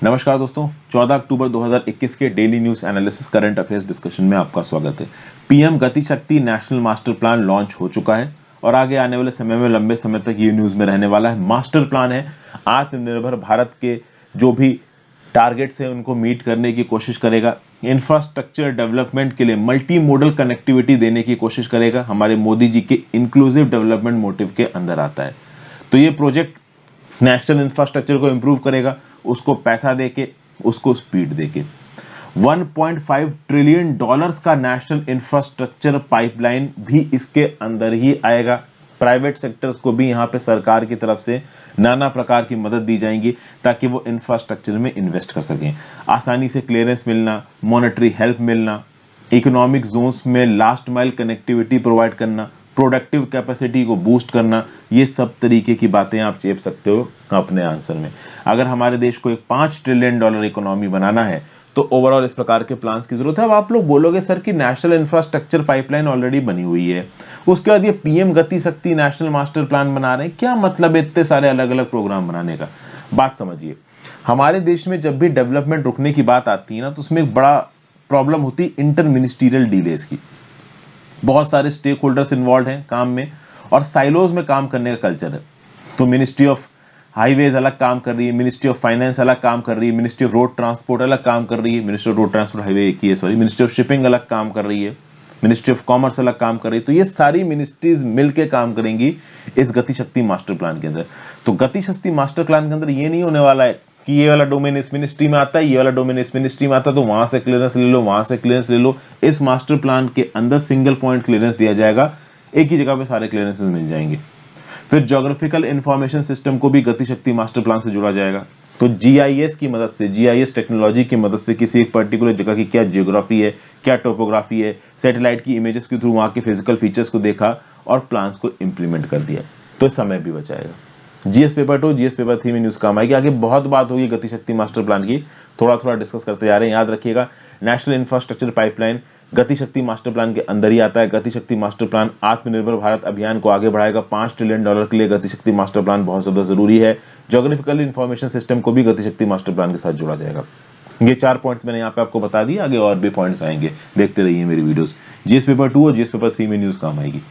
नमस्कार दोस्तों, 14 अक्टूबर 2021 के daily news analysis current affairs discussion में आपका स्वागत है। पीएम गति शक्ति नेशनल मास्टर प्लान लॉन्च हो चुका है और आगे आने वाले समय में लंबे समय तक ये न्यूज में रहने वाला है। मास्टर प्लान है, आत्मनिर्भर भारत के जो भी टारगेट्स हैं उनको मीट करने की कोशिश करेगा। इंफ्रास्ट्रक्चर डेवलपमेंट के लिए मल्टी मोडल कनेक्टिविटी देने की कोशिश करेगा। हमारे मोदी जी के इंक्लूसिव डेवलपमेंट मोटिव के अंदर आता है। तो ये प्रोजेक्ट नेशनल इंफ्रास्ट्रक्चर को इंप्रूव करेगा, उसको पैसा देके, उसको स्पीड देके। 1.5 ट्रिलियन डॉलर्स का नेशनल इंफ्रास्ट्रक्चर पाइपलाइन भी इसके अंदर ही आएगा। प्राइवेट सेक्टर्स को भी यहाँ पे सरकार की तरफ से नाना प्रकार की मदद दी जाएंगी ताकि वो इंफ्रास्ट्रक्चर में इन्वेस्ट कर सकें। आसानी से क्लियरेंस मिलना, मॉनेटरी हेल्प मिलना, इकोनॉमिक जोन्स में लास्ट माइल कनेक्टिविटी प्रोवाइड करना, प्रोडक्टिव कैपेसिटी को बूस्ट करना, ये सब तरीके की बातें आप चेप सकते हो अपने आंसर में। अगर हमारे देश को एक 5 ट्रिलियन डॉलर इकोनॉमी बनाना है तो ओवरऑल इस प्रकार के प्लान्स की जरूरत है। अब आप लोग बोलोगे सर कि नेशनल इंफ्रास्ट्रक्चर पाइपलाइन ऑलरेडी बनी हुई है, उसके बाद ये पीएम गति शक्ति नेशनल मास्टर प्लान बना रहे हैं, क्या मतलब है इतने सारे अलग अलग प्रोग्राम बनाने का? बात समझिए, हमारे देश में जब भी डेवलपमेंट रुकने की बात आती है ना, तो उसमें एक बड़ा प्रॉब्लम होती है इंटर मिनिस्टीरियल डिलेज की। बहुत सारे स्टेक होल्डर्स इन्वॉल्व हैं काम में और साइलोज में काम करने का कल्चर है। तो मिनिस्ट्री ऑफ हाईवेज अलग काम कर रही है, मिनिस्ट्री ऑफ फाइनेंस अलग काम कर रही है, मिनिस्ट्री ऑफ रोड ट्रांसपोर्ट अलग काम कर रही है, ministry of road transport highway एक ही है, सॉरी, मिनिस्ट्री ऑफ शिपिंग अलग काम कर रही है, मिनिस्ट्री ऑफ कॉमर्स अलग काम कर रही है। तो ये सारी मिनिस्ट्रीज मिलकर काम करेंगी इस गति शक्ति मास्टर प्लान के अंदर। तो गति शक्ति मास्टर प्लान के अंदर ये नहीं होने वाला है कि ये वाला डोमेन इस मिनिस्ट्री में आता है, ये वाला डोमेन इस मिनिस्ट्री में आता है, तो वहां से क्लियरेंस ले लो, वहां से क्लियरेंस ले लो। इस मास्टर प्लान के अंदर सिंगल पॉइंट क्लियरेंस दिया जाएगा, एक ही जगह पे सारे क्लियरेंसेस मिल जाएंगे। फिर ज्योग्राफिकल इंफॉर्मेशन सिस्टम को भी गति शक्ति मास्टर प्लान से जोड़ा जाएगा। तो जीआईएस की मदद से, जीआईएस टेक्नोलॉजी की मदद से किसी एक पर्टिकुलर जगह की क्या जियोग्राफी है, क्या टोपोग्राफी है, सैटेलाइट की इमेजेस के थ्रू वहां के फिजिकल फीचर्स को देखा और प्लान्स को इंप्लीमेंट कर दिया, तो समय भी बचाएगा। जीएस पेपर 2, जीएस पेपर 3 में न्यूज काम आएगी। आगे बहुत बात होगी गति शक्ति मास्टर प्लान की, थोड़ा थोड़ा डिस्कस करते जा रहे हैं। याद रखिएगा, नेशनल इंफ्रास्ट्रक्चर पाइपलाइन गति शक्ति मास्टर प्लान के अंदर ही आता है। गति शक्ति मास्टर प्लान आत्मनिर्भर भारत अभियान को आगे बढ़ाएगा। 5 ट्रिलियन डॉलर के लिए गति शक्ति मास्टर प्लान बहुत ज्यादा जरूरी है। ज्योग्राफिकल इंफॉर्मेशन सिस्टम को भी गति शक्ति मास्टर प्लान के साथ जोड़ा जाएगा। ये 4 पॉइंट्स मैंने यहाँ पे आपको बता दिए, आगे और भी पॉइंट्स आएंगे, देखते रहिए मेरी वीडियोस। जीएस पेपर 2 और जीएस पेपर 3 में न्यूज काम आएगी।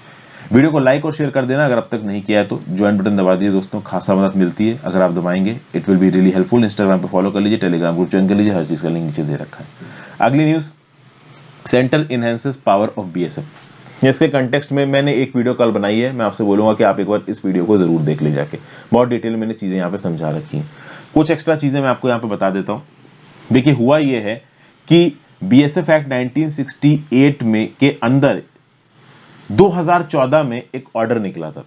वीडियो को लाइक और शेयर कर देना अगर अब तक नहीं किया है तो। ज्वाइन बटन दबा दीजिए दोस्तों, खासा मदद मिलती है अगर आप दबाएंगे, it will be really helpful. Instagram पे फॉलो कर लीजिए, टेलीग्राम ग्रुप ज्वाइन कर लीजिए, हर चीज का लिंक नीचे दे रखा है। अगली news, centre enhances power of BSF. इसके कंटेक्स्ट में मैंने एक वीडियो कल बनाई है, मैं आपसे बोलूंगा कि आप एक बार इस वीडियो को जरूर देख ले जाके। बहुत डिटेल में मैंने चीजें यहाँ पे समझा रखी हैं। कुछ एक्स्ट्रा चीजें मैं आपको यहाँ पे बता देता हूँ। देखिए, हुआ ये है कि बीएसएफ एक्ट 1968 में के अंदर 2014 में एक ऑर्डर निकला था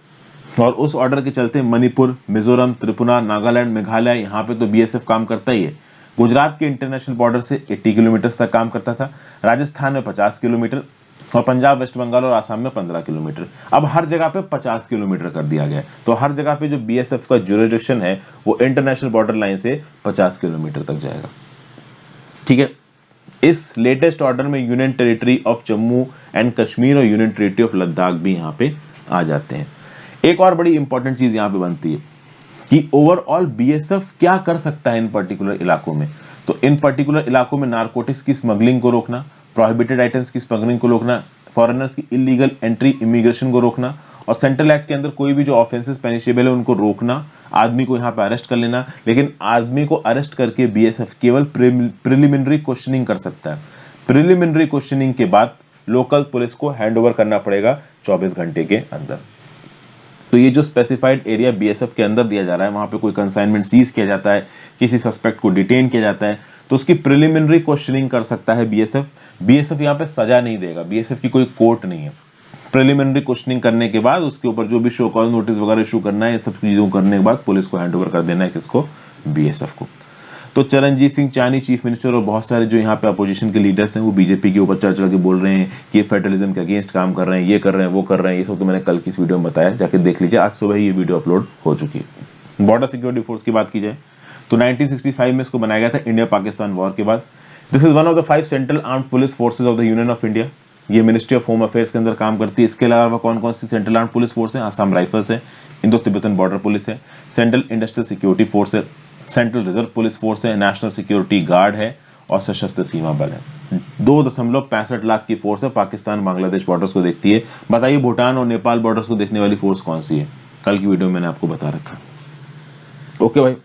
और उस ऑर्डर के चलते मणिपुर, मिजोरम, त्रिपुरा, नागालैंड, मेघालय, यहाँ पे तो बीएसएफ काम करता ही है। गुजरात के इंटरनेशनल बॉर्डर से 80 किलोमीटर तक काम करता था, राजस्थान में 50 किलोमीटर और पंजाब, वेस्ट बंगाल और आसाम में 15 किलोमीटर। अब हर जगह पे 50 किलोमीटर कर दिया गया है। तो हर जगह पे जो बीएसएफ का ज्यूरिसडिक्शन है वो इंटरनेशनल बॉर्डर लाइन से 50 किलोमीटर तक जाएगा। ठीक है, इस लेटेस्ट ऑर्डर में union territory of Jammu and Kashmir और यूनियन टेरिटरी ऑफ लद्दाख भी यहाँ पे आ जाते हैं। एक और बड़ी इंपॉर्टेंट चीज यहाँ पे बनती है कि ओवरऑल बीएसएफ क्या कर सकता है इन पर्टिकुलर इलाकों में। तो इन पर्टिकुलर इलाकों में नारकोटिक्स की स्मगलिंग को रोकना, प्रोहिबिटेड आइटम्स की स्मगलिंग को रोकना, फॉरेनर्स की इलीगल एंट्री इमिग्रेशन को रोकना और सेंट्रल एक्ट के अंदर कोई भी जो ऑफेंसेस पनिशेबल है उनको रोकना, आदमी को यहाँ पे अरेस्ट कर लेना। लेकिन आदमी को अरेस्ट करके बीएसएफ केवल प्रिलिमिनरी क्वेश्चनिंग कर सकता है। प्रिलिमिनरी क्वेश्चनिंग के बाद लोकल पुलिस को हैंडओवर करना पड़ेगा 24 घंटे के अंदर। तो ये जो स्पेसिफाइड एरिया बीएसएफ के अंदर दिया जा रहा है, वहां पे कोई कंसाइनमेंट सीज किया जाता है, किसी सस्पेक्ट को डिटेन किया जाता है, तो उसकी प्रिलिमिनरी क्वेश्चनिंग कर सकता है बीएसएफ। बीएसएफ यहाँ पे सजा नहीं देगा, बीएसएफ की कोई कोर्ट नहीं है। प्रिलिमिनरी क्वेश्चनिंग करने के बाद उसके ऊपर जो भी शो कॉज नोटिस वगैरह इशू करना है, ये सब चीजों करने के बाद पुलिस को हैंडओवर कर देना है, किसको? बीएसएफ को। तो चरणजीत सिंह चानी चीफ मिनिस्टर और बहुत सारे जो यहाँ पे अपोजिशन के लीडर्स हैं वो बीजेपी के ऊपर चढ़ चढ़ के बोल रहे हैं कि ये फेडरलिज्म के अगेंस्ट काम कर रहे हैं, ये कर रहे हैं, वो कर रहे हैं। ये सब तो मैंने कल की इस वीडियो में बताया, जाके देख लीजिए, आज सुबह ही ये वीडियो अपलोड हो चुकी है। बॉर्डर सिक्योरिटी फोर्स की बात की जाए तो 1965 में इसको बनाया गया था इंडिया पाकिस्तान वॉर के बाद। This is one of the 5 central armed police forces of the union of India. ये मिनिस्ट्री ऑफ होम अफेयर्स के अंदर काम करती है। इसके अलावा कौन कौन C central armed police force है? आसाम राइफल्स है, इंडो तिब्बतन बॉर्डर पुलिस है, सेंट्रल इंडस्ट्रियल सिक्योरिटी फोर्स है, सेंट्रल रिजर्व पुलिस फोर्स है, नेशनल सिक्योरिटी गार्ड है और सशस्त्र सीमा बल है। 2.65 लाख की फोर्स है, पाकिस्तान बांग्लादेश बॉर्डर्स को देखती है। बताइए भूटान और नेपाल बॉर्डर्स को देखने वाली फोर्स कौन सी है? कल की वीडियो में मैंने आपको बता रखा। ओके भाई,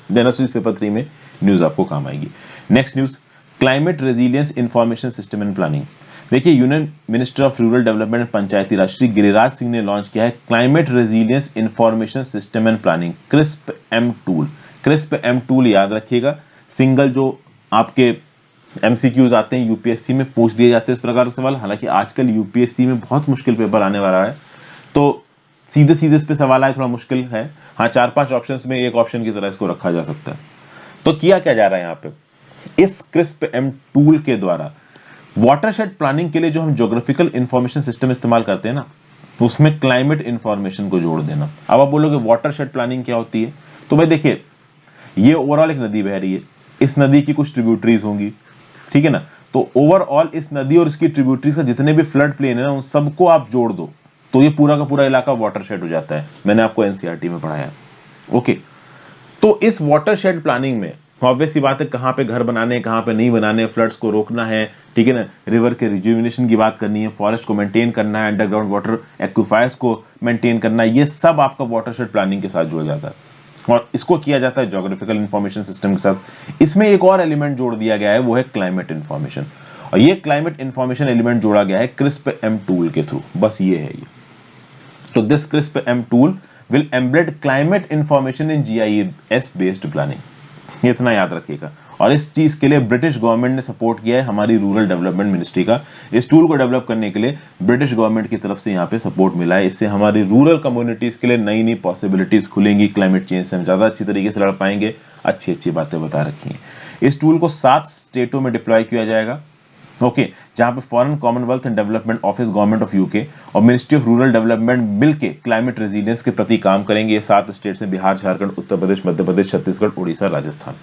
जनरल पेपर 3 में न्यूज आपको काम आएगी। Next news, climate resilience information system and planning. देखिए, union minister of rural development and Panchayati Raj Shri Giriraj Singh ने लॉन्च किया है climate resilience information system and planning, crisp M tool. Crisp M tool याद रखिएगा, सिंगल जो आपके एमसीक्यूज आते हैं यूपीएससी में पूछ दिए जाते हैं इस प्रकार के सवाल। हालांकि आजकल यूपीएससी में बहुत मुश्किल पेपर आने वाला है, तो सीधे सीधे इस पे सवाल आए थोड़ा मुश्किल है। हाँ, 4-5 ऑप्शंस में एक ऑप्शन की तरह इसको रखा जा सकता है। तो किया क्या जा रहा है यहाँ पे, इस क्रिस्प एम टूल के द्वारा वाटरशेड प्लानिंग के लिए जो हम ज्योग्राफिकल इंफॉर्मेशन सिस्टम इस्तेमाल करते हैं ना, उसमें क्लाइमेट इंफॉर्मेशन को जोड़ देना। अब आप बोलोगे वाटरशेड प्लानिंग क्या होती है? तो भाई देखिए, ये ओवरऑल एक नदी बह रही है, इस नदी की कुछ ट्रिब्यूटरीज होंगी, ठीक है ना। तो ओवरऑल इस नदी और इसकी ट्रिब्यूटरीज का जितने भी फ्लड प्लेन है ना, उन सबको आप जोड़ दो तो ये पूरा का पूरा इलाका वाटरशेड हो जाता है। मैंने आपको एनसीईआरटी में पढ़ाया। ओके, तो इस वाटरशेड प्लानिंग में ऑब्वियस सी बात है, कहाँ पे घर बनाने, कहाँ पे नहीं बनाने, फ्लड्स को रोकना है, ठीक है ना, रिवर के रिजुविनेशन की बात करनी है, फॉरेस्ट को मेंटेन करना है, अंडरग्राउंड वाटर एक्विफायर्स को मेंटेन करना है, ये सब आपका वाटरशेड प्लानिंग के साथ जुड़ जाता है और इसको किया जाता है ज्योग्राफिकल इंफॉर्मेशन सिस्टम के साथ। इसमें एक और एलिमेंट जोड़ दिया गया है, वो है क्लाइमेट इंफॉर्मेशन, और ये क्लाइमेट इंफॉर्मेशन एलिमेंट जोड़ा गया है क्रिस्प एम टूल के थ्रू। बस ये है ये। तो this CRISP M tool will embed climate information in GIS based planning, ये इतना याद रखिएगा। और इस चीज के लिए ब्रिटिश गवर्नमेंट ने सपोर्ट किया है हमारी रूरल डेवलपमेंट मिनिस्ट्री का। इस टूल को डेवलप करने के लिए ब्रिटिश गवर्नमेंट की तरफ से यहाँ पे सपोर्ट मिला है। इससे हमारी रूरल कम्युनिटीज के लिए नई नई पॉसिबिलिटीज खुलेंगी, क्लाइमेट चेंज से हम ज्यादा अच्छी तरीके से लड़ पाएंगे। अच्छी अच्छी बातें बता रखी हैं। इस टूल को 7 स्टेटों में डिप्लॉय किया जाएगा, ओके, जहां पे foreign Commonwealth and development office, government of UK और मिनिस्ट्री ऑफ रूरल डेवलपमेंट मिलके क्लाइमेट रेजिलियंस के प्रति काम करेंगे। ये 7 स्टेट्स हैं, बिहार, झारखंड, उत्तर प्रदेश, मध्य प्रदेश, छत्तीसगढ़, उड़ीसा, राजस्थान।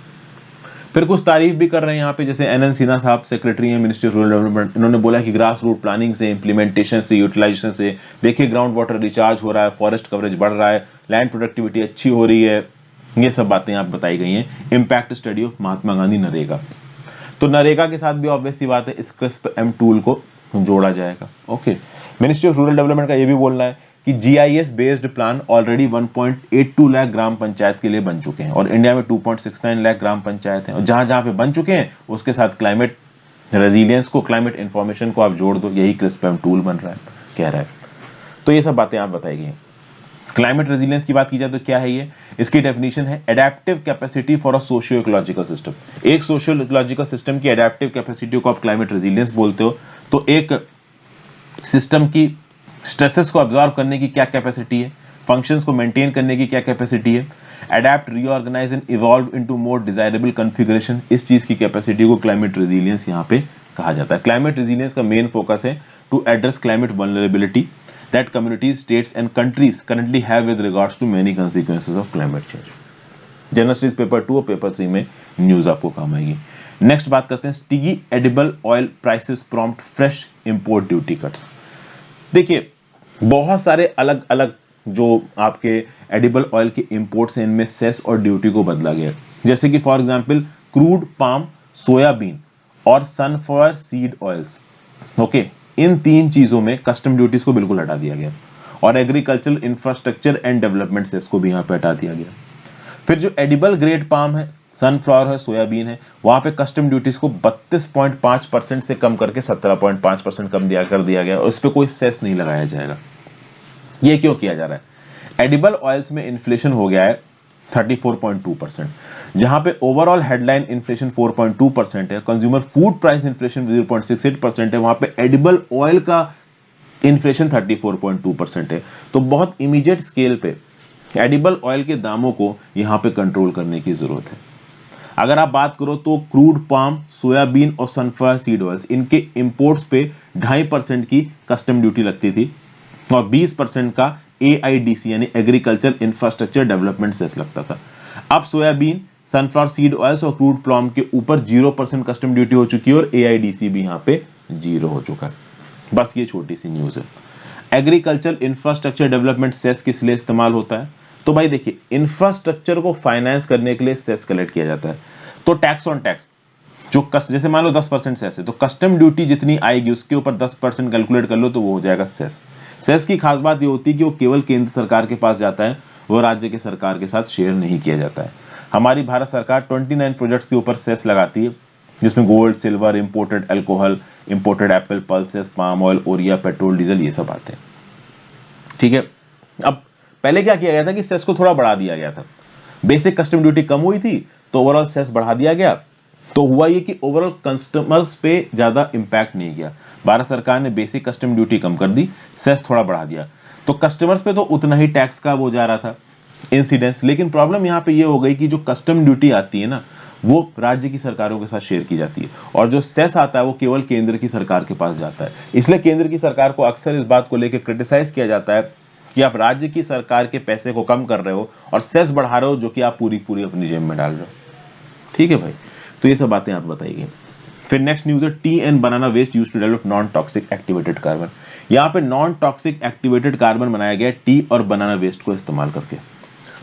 फिर कुछ तारीफ भी कर रहे हैं यहाँ पे, जैसे एनएन सिन्हा साहब सेक्रेटरी हैं मिनिस्ट्री ऑफ रूरल डेवलपमेंट, इन्होंने बोला कि ग्रास रूट प्लानिंग से, इंप्लीमेंटेशन से, यूटिलाइजेशन से देखिए ग्राउंड वाटर रिचार्ज हो रहा है, फॉरेस्ट कवरेज बढ़ रहा है, लैंड प्रोडक्टिविटी अच्छी हो रही है। ये सब बातें यहाँ बताई गई हैं। Impact study of Mahatma Gandhi NREGA, तो नरेगा के साथ भी ऑब्वियस सी बात है इस क्रिस्प एम टूल को जोड़ा जाएगा। Okay, ministry of rural development का ये भी बोलना है कि GIS based plan already 1.82 lakh gram panchayat के लिए बन चुके हैं और इंडिया में 2.69 लाख ग्राम पंचायत हैं, और जहां जहां पे बन चुके हैं उसके साथ क्लाइमेट रेजिलियंस को, क्लाइमेट इंफॉर्मेशन को आप जोड़ दो, यही क्रिस्प एम टूल बन रहा है, कह रहा है। तो ये सब बातें आप बताई गई। क्लाइमेट रेजिलियंस की बात की जाए तो क्या है ये, इसकी डेफिनेशन है adaptive capacity for a socio ecological system. एक सोशियो इकोलॉजिकल सिस्टम की एडेप्टिव कैपेसिटी को आप क्लाइमेट रेजिलियंस बोलते हो। तो एक सिस्टम की स्ट्रेसेस को ऑब्जॉर्व करने की क्या कैपेसिटी है, फंक्शंस को मेंटेन करने की क्या कैपेसिटी है, adapt, reorganise and evolve into more desirable configuration, इस चीज की कैपेसिटी को क्लाइमेट रेजिलियंस यहाँ पे कहा जाता है। क्लाइमेट रेजिलियंस का मेन फोकस है to address climate vulnerability that communities, states and countries currently have with regards to many consequences of climate change. General studies paper 2 और पेपर 3 में न्यूज आपको काम आएगी। नेक्स्ट बात करते हैं sticky edible oil prices prompt fresh import duty cuts. देखिए, बहुत सारे अलग अलग जो आपके एडिबल ऑयल के इंपोर्ट्स हैं, इनमें सेस और ड्यूटी को बदला गया। जैसे कि for example crude palm, soybean और सनफ्लावर सीड ऑयल्स, ओके, इन 3 चीजों में कस्टम ड्यूटीज को बिल्कुल हटा दिया गया और agricultural infrastructure and development cess को भी यहाँ पे हटा दिया गया। फिर जो एडिबल ग्रेड पाम है, सनफ्लावर है, सोयाबीन है, वहां पे कस्टम ड्यूटीज को 32.5% से कम करके 17.5% कम कर दिया गया और इस पर कोई सेस नहीं लगाया जाएगा। ये क्यों किया जा रहा है? एडिबल ऑयल्स में इन्फ्लेशन हो गया है 34.2%, जहां पे ओवरऑल हेडलाइन इन्फ्लेशन 4.2% है, कंज्यूमर फूड प्राइस इन्फ्लेशन 0.68% है, वहां पे एडिबल ऑयल का इन्फ्लेशन 34.2% है। तो बहुत इमीडिएट स्केल पे एडिबल ऑयल के दामों को यहां पे कंट्रोल करने की जरूरत है। अगर आप बात करो तो क्रूड पाम, सोयाबीन और सनफ्लावर सीड ऑयल्स, इनके इंपोर्ट्स पे 2.5% की कस्टम ड्यूटी लगती थी और 20% का AIDC यानी एग्रीकल्चर इंफ्रास्ट्रक्चर डेवलपमेंट सेस लगता था। अब सोयाबीन, सनफ्लावर सीड ऑयल्स और क्रूड पाम के ऊपर 0% कस्टम ड्यूटी हो चुकी है और AIDC भी यहाँ पे 0 हो चुका है। बस ये छोटी सी न्यूज है। एग्रीकल्चर इंफ्रास्ट्रक्चर डेवलपमेंट सेस किस लिए इस्तेमाल होता है? तो भाई देखिए, इंफ्रास्ट्रक्चर को फाइनेंस करने के लिए सेस कलेक्ट किया जाता है। तो टैक्स ऑन टैक्स, जो जैसे मान लो 10% सेस है, तो कस्टम ड्यूटी जितनी आएगी उसके ऊपर 10% कैलकुलेट कर लो, तो वो हो जाएगा सेस। सेस की खास बात ये होती है कि वो केवल केंद्र सरकार के पास जाता है, वो राज्य के सरकार के साथ शेयर नहीं किया जाता है। हमारी भारत सरकार 29 प्रोजेक्ट्स के ऊपर सेस लगाती है, जिसमें gold, silver, imported alcohol, imported apple, pulses, palm oil, urea, petrol, diesel, ये सब आते हैं। ठीक है, अब पहले क्या किया गया था कि सेस को थोड़ा बढ़ा दिया गया था। बेसिक कस्टम ड्यूटी कम हुई थी तो ओवरऑल सेस बढ़ा दिया गया। तो हुआ ये कि ओवरऑल कस्टमर्स पे ज्यादा इंपैक्ट नहीं गया। भारत सरकार ने बेसिक कस्टम ड्यूटी कम कर दी, सेस थोड़ा बढ़ा दिया, तो कस्टमर्स पे तो उतना ही टैक्स का वो जा रहा था, इंसिडेंस। लेकिन प्रॉब्लम यहाँ पे ये हो गई कि जो कस्टम ड्यूटी आती है ना, वो राज्य की सरकारों के साथ शेयर की जाती है, और जो सेस आता है वो केवल केंद्र की सरकार के पास जाता है। इसलिए केंद्र की सरकार को अक्सर इस बात को लेकर क्रिटिसाइज किया जाता है कि आप राज्य की सरकार के पैसे को कम कर रहे हो और सेस बढ़ा रहे हो, जो कि आप पूरी पूरी अपनी जेब में डाल रहे हो। ठीक है भाई, तो ये सब बातें आप बताइए। फिर नेक्स्ट न्यूज है, tea and banana waste used to develop non toxic activated carbon. यहाँ पे नॉन टॉक्सिक एक्टिवेटेड कार्बन बनाया गया टी और बनाना वेस्ट को इस्तेमाल करके।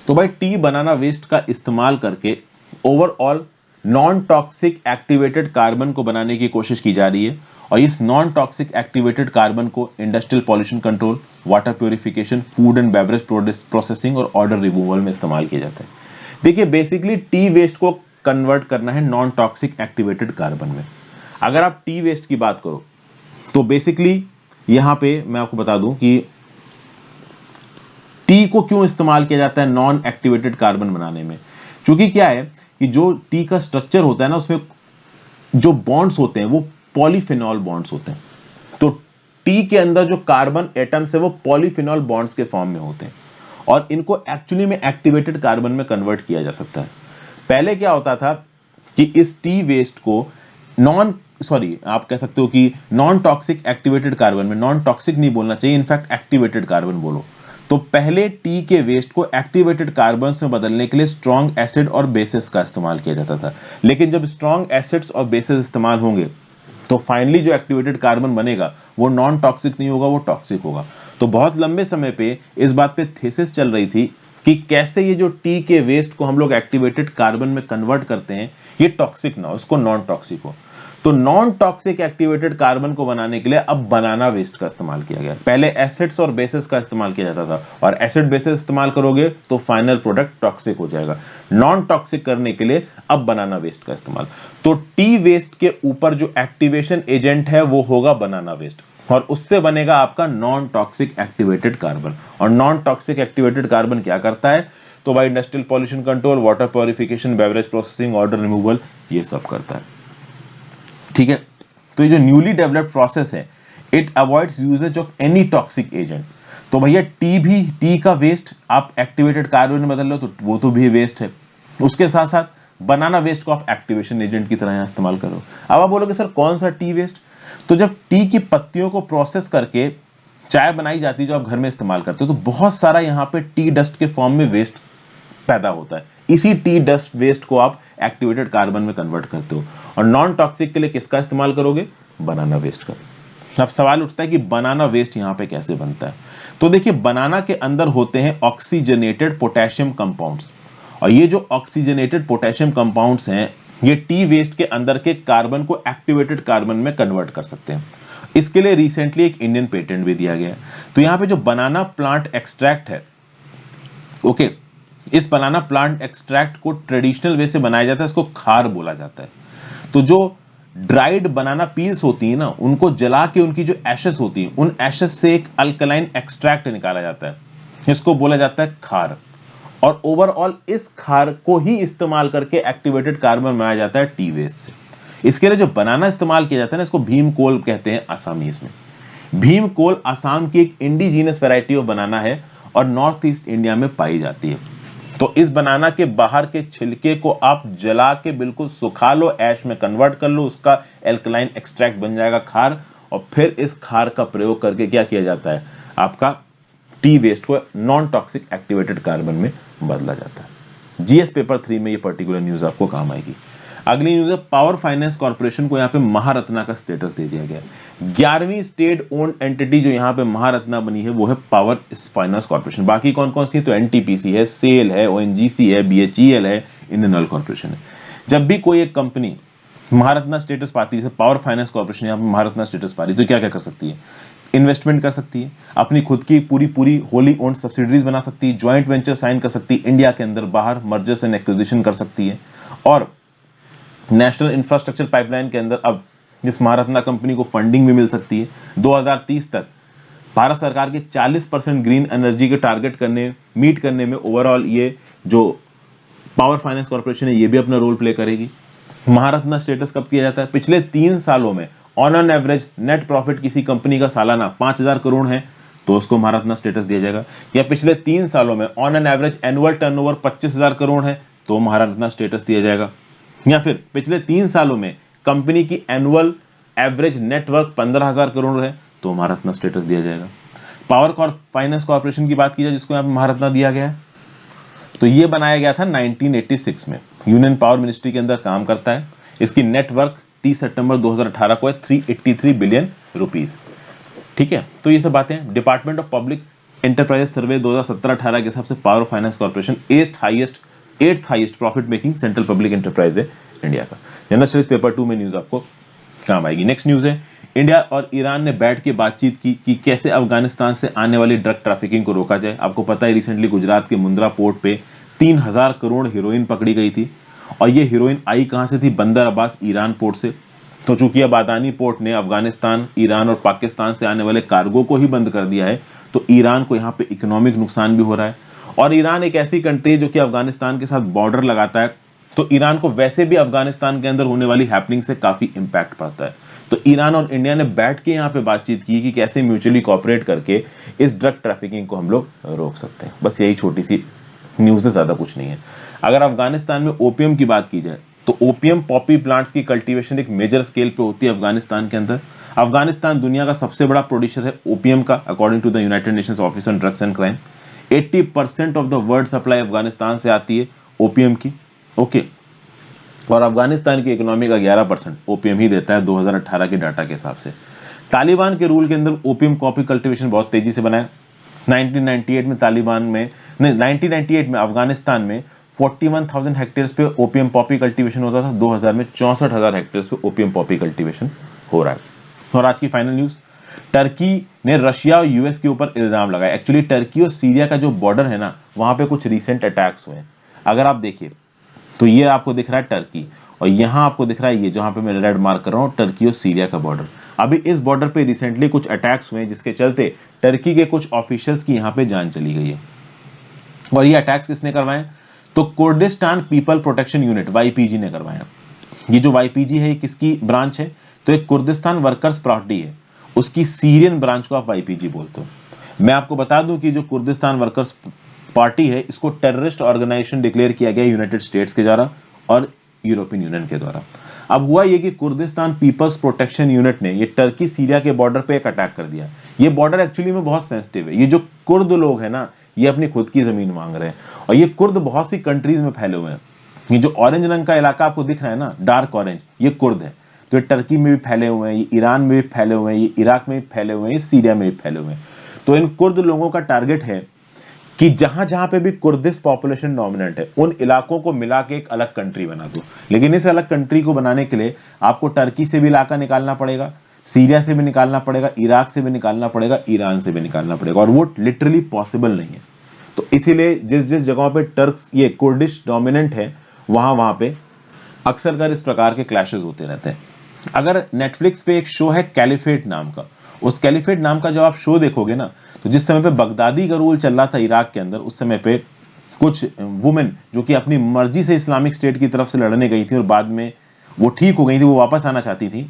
तो भाई टी बनाना वेस्ट का इस्तेमाल करके overall non toxic activated carbon को बनाने की कोशिश की जा रही है, और इस नॉन टॉक्सिक एक्टिवेटेड कार्बन को industrial pollution control, water purification, food and beverage processing और ऑर्डर रिमूवल में इस्तेमाल किया जाता है। देखिए, बेसिकली टी वेस्ट को कन्वर्ट करना है नॉन टॉक्सिक एक्टिवेटेड कार्बन में। अगर आप टी वेस्ट की बात करो तो बेसिकली यहां पे मैं आपको बता दूं कि टी को क्यों इस्तेमाल किया जाता है नॉन एक्टिवेटेड कार्बन बनाने में। क्योंकि क्या है कि जो टी का स्ट्रक्चर होता है ना, उसमें जो बॉन्ड्स होते हैं वो पॉलीफिनॉल बॉन्ड्स होते हैं। तो टी के अंदर जो कार्बन एटम्स है वो पॉलीफिनॉल बॉन्ड्स के फॉर्म में होते हैं, और इनको एक्चुअली में एक्टिवेटेड कार्बन में कन्वर्ट किया जा सकता है। पहले क्या होता था कि इस टी वेस्ट को आप कह सकते हो कि नॉन टॉक्सिक एक्टिवेटेड कार्बन में, नॉन टॉक्सिक नहीं बोलना चाहिए, इनफैक्ट एक्टिवेटेड कार्बन बोलो। तो पहले टी के वेस्ट को एक्टिवेटेड कार्बन में बदलने के लिए स्ट्रॉन्ग एसिड और बेसिस का इस्तेमाल किया जाता था। लेकिन जब स्ट्रॉन्ग एसिड्स और बेसिस इस्तेमाल होंगे तो फाइनली जो एक्टिवेटेड कार्बन बनेगा वो नॉन टॉक्सिक नहीं होगा, वो टॉक्सिक होगा। तो बहुत लंबे समय पे इस बात पे थीसिस चल रही थी कि कैसे ये जो टी के वेस्ट को हम लोग एक्टिवेटेड कार्बन में कन्वर्ट करते हैं ये टॉक्सिक ना हो, उसको नॉन टॉक्सिक हो। तो नॉन टॉक्सिक एक्टिवेटेड कार्बन को बनाने के लिए अब बनाना वेस्ट का इस्तेमाल किया गया। पहले एसिड्स और बेसिस का इस्तेमाल किया जाता था, और एसिड बेसिस इस्तेमाल करोगे तो फाइनल प्रोडक्ट टॉक्सिक हो जाएगा। नॉन टॉक्सिक करने के लिए अब बनाना वेस्ट का इस्तेमाल। तो टी वेस्ट के ऊपर जो एक्टिवेशन एजेंट है वो होगा बनाना वेस्ट, और उससे बनेगा आपका नॉन टॉक्सिक एक्टिवेटेड कार्बन। और नॉन टॉक्सिक एक्टिवेटेड कार्बन क्या करता है? तो भाई industrial pollution control, water purification, beverage processing, odour removal, ये सब करता है। ठीक है, तो ये जो न्यूली डेवलप्ड प्रोसेस है, it avoids usages of any toxic agent. तो भैया टी का वेस्ट आप एक्टिवेटेड कार्बन में बदल लो तो वो तो भी वेस्ट है, उसके साथ साथ बनाना वेस्ट को आप एक्टिवेशन एजेंट की तरह यहां इस्तेमाल करो। अब आप बोलोगे सर कौन सा टी वेस्ट? तो जब टी की पत्तियों को प्रोसेस करके चाय बनाई जाती है जो आप घर में इस्तेमाल करते हो, तो बहुत सारा यहाँ पे टी डस्ट के फॉर्म में वेस्ट पैदा होता है। इसी टी डस्ट वेस्ट को आप एक्टिवेटेड कार्बन में कन्वर्ट करते हो, और नॉन टॉक्सिक के लिए किसका इस्तेमाल करोगे? बनाना वेस्ट का। अब सवाल उठता है कि बनाना वेस्ट यहाँ पे कैसे बनता है? तो देखिए, बनाना के अंदर होते हैं ऑक्सीजनेटेड पोटेशियम कंपाउंड्स, और ये जो ऑक्सीजनेटेड पोटेशियम कंपाउंड्स हैं ये टी वेस्ट के अंदर के कार्बन को एक्टिवेटेड कार्बन में कन्वर्ट कर सकते हैं। इसके लिए रिसेंटली एक इंडियन पेटेंट भी दिया गया है। तो यहाँ पे जो बनाना प्लांट एक्सट्रैक्ट है, ओके, इस बनाना प्लांट एक्सट्रैक्ट को ट्रेडिशनल वे से बनाया जाता है, इसको खार बोला जाता है। तो जो ड्राइड बनाना पील्स होती है ना, उनको जला के उनकी जो एशेस होती है, उन एशेस से एक अल्कलाइन एक्सट्रैक्ट निकाला जाता है, इसको बोला जाता है खार। और ओवरऑल इस खार को ही इस्तेमाल करके एक्टिवेटेड कार्बन बनाया जाता है टी वेस्ट से। इसके लिए जो बनाना इस्तेमाल किया जाता है ना, इसको भीम कोल कहते हैं आसामीज में। भीम कोल असम की एक इंडिजीनियस वैरायटी ऑफ बनाना है और नॉर्थ ईस्ट इंडिया में पाई जाती है। तो इस बनाना के बाहर के छिलके को आप जला के बिल्कुल सुखा लो, ऐश में कन्वर्ट कर लो, उसका एल्कलाइन एक्सट्रैक्ट बन जाएगा खार, और फिर इस खार का प्रयोग करके क्या किया जाता है? आपका टी वेस्ट को नॉन टॉक्सिक एक्टिवेटेड कार्बन में बदला जाता है। जीएस पेपर 3 में ये पर्टिकुलर न्यूज आपको काम आएगी। अगली न्यूज है पावर फाइनेंस कॉर्पोरेशन को यहाँ पे महारत्ना का स्टेटस दे दिया गया है। 11वीं स्टेट ओन्ड एंटिटी जो यहाँ पे महारत्ना बनी है वो है पावर फाइनेंस कॉर्पोरेशन। बाकी कौन कौन सी है? तो एनटीपीसी है, सेल है, ओएनजीसी है, बीएचईएल है, इंडियन ऑयल कॉर्पोरेशन है। जब भी कोई एक कंपनी महारत्ना स्टेटस पाती है, जैसे पावर फाइनेंस कॉर्पोरेशन यहाँ पे महारत्ना स्टेटस पा रही है, तो क्या क्या कर सकती है? इन्वेस्टमेंट कर सकती है, अपनी खुद की पूरी होली ओन्ड सब्सिडरीज बना सकती है, ज्वाइंट वेंचर साइन कर सकती है, इंडिया के अंदर बाहर मर्जर्स एंड एक्विजिशन कर सकती है, और नेशनल इंफ्रास्ट्रक्चर पाइपलाइन के अंदर अब इस महारत्ना कंपनी को फंडिंग भी मिल सकती है। 2030 तक भारत सरकार के 40% ग्रीन एनर्जी के टारगेट मीट करने में ओवरऑल ये जो पावर फाइनेंस कॉर्पोरेशन है ये भी अपना रोल प्ले करेगी। महारत्ना स्टेटस कब दिया जाता है? पिछले 3 सालों में on an average net profit किसी कंपनी का सालाना 5000 करोड़ है तो उसको महारत्ना स्टेटस दिया जाएगा, या पिछले 3 सालों में on an average annual turnover 25,000 crore है तो महारत्ना स्टेटस दिया जाएगा, या फिर पिछले 3 सालों में कंपनी की एनुअल एवरेज नेटवर्क 15,000 करोड़ है तो महारत्ना स्टेटस दिया जाएगा। पावर फाइनेंस कॉर्पोरेशन की बात की जाए जिसको यहाँ पे महारत्ना दिया गया है, तो ये बनाया गया था 1986 में, यूनियन पावर मिनिस्ट्री के अंदर काम करता है। इसकी नेटवर्क 30 सितंबर 2018 को है 383 बिलियन रुपीस। ठीक है, तो ये सब बातें डिपार्टमेंट ऑफ पब्लिक एंटरप्राइजेस सर्वे 2017-18 के हिसाब से power finance corporation eighth highest profit making central public enterprise है इंडिया का। जनरल स्टडीज पेपर 2 में न्यूज आपको काम आएगी। नेक्स्ट न्यूज है इंडिया और ईरान ने बैठ के बातचीत की कि कैसे अफगानिस्तान से आने वाली ड्रग ट्रैफिकिंग को रोका जाए। आपको पता है रिसेंटली गुजरात के मुंद्रा पोर्ट पे 3000 करोड़ हीरोइन पकड़ी गई थी, और ये हीरोइन आई कहां से थी? बंदर अब्बास ईरान पोर्ट से। तो चूंकि अब अदानी पोर्ट ने अफगानिस्तान, ईरान और पाकिस्तान से आने वाले कार्गो को ही बंद कर दिया है, तो ईरान को यहाँ पे इकोनॉमिक नुकसान भी हो रहा है। और ईरान एक ऐसी कंट्री है जो कि अफगानिस्तान के साथ बॉर्डर लगाता है, तो ईरान को वैसे भी अफगानिस्तान के अंदर होने वाली हैपनिंग से काफी इंपैक्ट पड़ता है। तो ईरान और इंडिया ने बैठ के यहाँ पे बातचीत की कि कैसे म्यूचुअली कोऑपरेट करके इस ड्रग ट्रैफिकिंग को हम लोग रोक सकते हैं। बस यही छोटी सी न्यूज है, ज्यादा कुछ नहीं है। अगर अफगानिस्तान में ओपीएम की बात की जाए तो ओपीएम पॉपी प्लांट्स की कल्टीवेशन एक मेजर स्केल पे होती है अफगानिस्तान के अंदर। अफगानिस्तान दुनिया का सबसे बड़ा प्रोड्यूसर है ओपीएम का, according to the United Nations Office on Drugs and Crime. 80% of the world supply Afghanistan से आती है ओपीएम की। ओके, और अफगानिस्तान की इकोनॉमी का 11% ओपीएम ही देता है 2018 के डाटा के हिसाब से। तालिबान के रूल के अंदर ओपीएम कॉपी कल्टीवेशन बहुत तेजी से बना है। 1998 में अफगानिस्तान में 41,000 हेक्टेयर्स पे ओपीएम पॉपी कल्टीवेशन होता था। 2000 में 64,000 हेक्टेयर्स पे ओपीएम पॉपी कल्टीवेशन हो रहा है। और आज की फाइनल न्यूज, टर्की ने रशिया और यूएस के ऊपर इल्जाम लगाया। एक्चुअली टर्की और सीरिया का जो बॉर्डर है ना, वहां पे कुछ रिसेंट अटैक्स हुए हैं। अगर आप देखिए तो ये आपको दिख रहा है टर्की, और यहां आपको दिख रहा है ये जहां पे मैं रेड मार्क कर रहा हूं टर्की और सीरिया का बॉर्डर। अभी इस बॉर्डर पे रिसेंटली कुछ अटैक्स हुए हैं जिसके चलते टर्की के कुछ ऑफिशियल्स की यहां पे जान चली गई है। और ये अटैक्स किसने करवाए? तो Kurdistan people protection unit YPG ने करवाया। ये जो वाईपीजी है ये किसकी ब्रांच है? तो एक कुर्दिस्तान वर्कर्स पार्टी है, उसकी सीरियन ब्रांच को आप वाईपीजी बोलते हो। मैं आपको बता दूं कि जो कुर्दिस्तान वर्कर्स पार्टी है इसको टेररिस्ट ऑर्गेनाइजेशन डिक्लेयर किया गया यूनाइटेड स्टेट्स के द्वारा और यूरोपियन यूनियन के द्वारा। अब हुआ ये कि कुर्दिस्तान पीपल्स प्रोटेक्शन यूनिट ने ये टर्की सीरिया के बॉर्डर पे एक अटैक कर दिया। ये बॉर्डर एक्चुअली में बहुत सेंसिटिव है। ये जो कुर्द लोग हैं ना, ये अपनी खुद की जमीन मांग रहे हैं, और ये कुर्द बहुत सी कंट्रीज में फैले हुए हैं। ये जो ऑरेंज रंग का इलाका आपको दिख रहा है ना, डार्क ऑरेंज, ये कुर्द है। तो ये टर्की में भी फैले हुए हैं, ये ईरान में भी फैले हुए हैं, ये इराक में भी फैले हुए हैं, ये सीरिया में भी फैले हुए हैं। तो इन कुर्द लोगों का टारगेट है कि जहां जहां पे भी कुर्दिश पॉपुलेशन डोमिनेंट है उन इलाकों को मिला के एक अलग कंट्री बना दो। लेकिन इस अलग कंट्री को बनाने के लिए आपको टर्की से भी इलाका निकालना पड़ेगा, सीरिया से भी निकालना पड़ेगा, इराक से भी निकालना पड़ेगा, ईरान से भी निकालना पड़ेगा, और वो लिटरली पॉसिबल नहीं है। तो इसीलिए जिस जिस जगहों पे टर्क्स ये कुर्दिश डोमिनेंट है वहां पे अक्सर कर इस प्रकार के क्लैशेस होते रहते हैं। अगर नेटफ्लिक्स पे एक शो है कैलिफेट नाम का, उस कैलिफेट नाम का जब आप शो देखोगे ना, तो जिस समय पे बगदादी का रूल चल रहा था इराक के अंदर, उस समय पे कुछ वुमेन जो कि अपनी मर्जी से इस्लामिक स्टेट की तरफ से लड़ने गई थी और बाद में वो ठीक हो गई थी, वो वापस आना चाहती थी,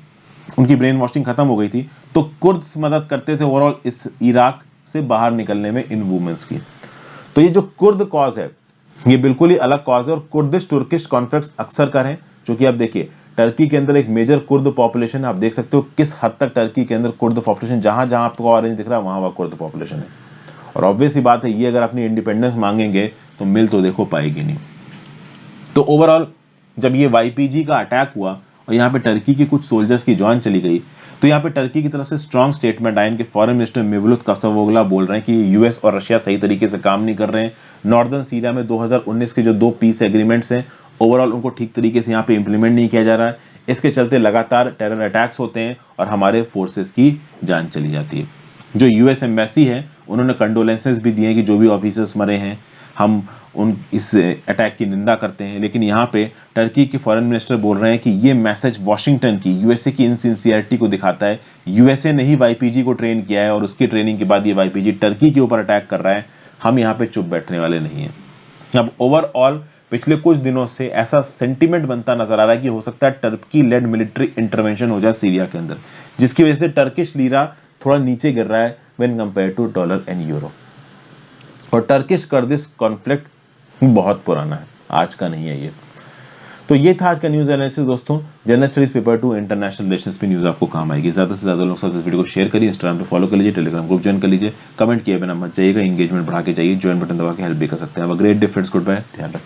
उनकी ब्रेन वॉशिंग खत्म हो गई थी, तो कुर्द्स मदद करते थे ओवरऑल इस इराक से बाहर निकलने में इन वुमेन्स की। तो ये जो कुर्द कॉज है ये बिल्कुल ही अलग कॉज है, और कुर्दिश तुर्किश कॉन्फ्लिक्ट्स अक्सर कर हैं, जो कि आप देखिए टर्की के अंदर एक मेजर कुर्द पॉपुलेशन है। आप देख सकते हो किस हद तक टर्की के अंदर कुर्द पॉपुलेशन, जहां जहां आपको ऑरेंज दिख रहा है वहां वहां कुर्द पॉपुलेशन है। और ऑब्वियस ही बात है ये अगर अपनी इंडिपेंडेंस मांगेंगे तो मिल तो देखो पाएगी नहीं। तो ओवरऑल जब ये YPG का अटैक हुआ और यहाँ पे टर्की के कुछ सोल्जर्स की जान चली गई, तो यहाँ पे टर्की की तरफ से स्ट्रॉन्ग स्टेटमेंट आया। इनके फॉरेन मिनिस्टर मेवलुत कासोवोग्लू बोल रहे हैं कि यूएस और रशिया सही तरीके से काम नहीं कर रहे हैं। नॉर्दर्न सीरिया में 2019 के जो 2 पीस एग्रीमेंट्स हैं, ओवरऑल उनको ठीक तरीके से यहाँ पे इंप्लीमेंट नहीं किया जा रहा है। इसके चलते लगातार टेरर अटैक्स होते हैं और हमारे फोर्सेस की जान चली जाती है। जो यूएस एम्बेसी है उन्होंने कंडोलेंसेस भी दिए हैं कि जो भी ऑफिसर्स मरे हैं, हम उन इस अटैक की निंदा करते हैं। लेकिन यहाँ पे टर्की के फॉरेन मिनिस्टर बोल रहे हैं कि ये मैसेज वॉशिंगटन की, यूएसए की इनसिंसियरिटी को दिखाता है। यूएसए ने ही YPG को ट्रेन किया है और उसकी ट्रेनिंग के बाद ये YPG टर्की के ऊपर अटैक कर रहा है। हम यहाँ पे चुप बैठने वाले नहीं हैं। अब ओवरऑल पिछले कुछ दिनों से ऐसा सेंटीमेंट बनता नजर आ रहा है कि हो सकता है टर्की लेड मिलिट्री इंटरवेंशन हो जाए सीरिया के अंदर, जिसकी वजह से टर्किश लीरा थोड़ा नीचे गिर रहा है when compare to dollar and euro. और टर्किश कर्दिश कॉन्फ्लिक्ट बहुत पुराना है, आज का नहीं है ये। तो ये था आज का न्यूज एनालिसिस दोस्तों। General studies paper 2 international relations पे न्यूज आपको काम आएगी। ज्यादा से ज्यादा लोग साथ इस वीडियो को शेयर करिए, इंस्टाग्राम पे फॉलो कर लीजिए, टेलीग्राम ग्रुप ज्वाइन कर लीजिए, कमेंट किए बिना मत जाइएगा, एंगेजमेंट बढ़ा के जाइए, ज्वाइन बटन दबा के हेल्प भी कर सकते हैं। Great day friends, goodbye, ध्यान रखिए।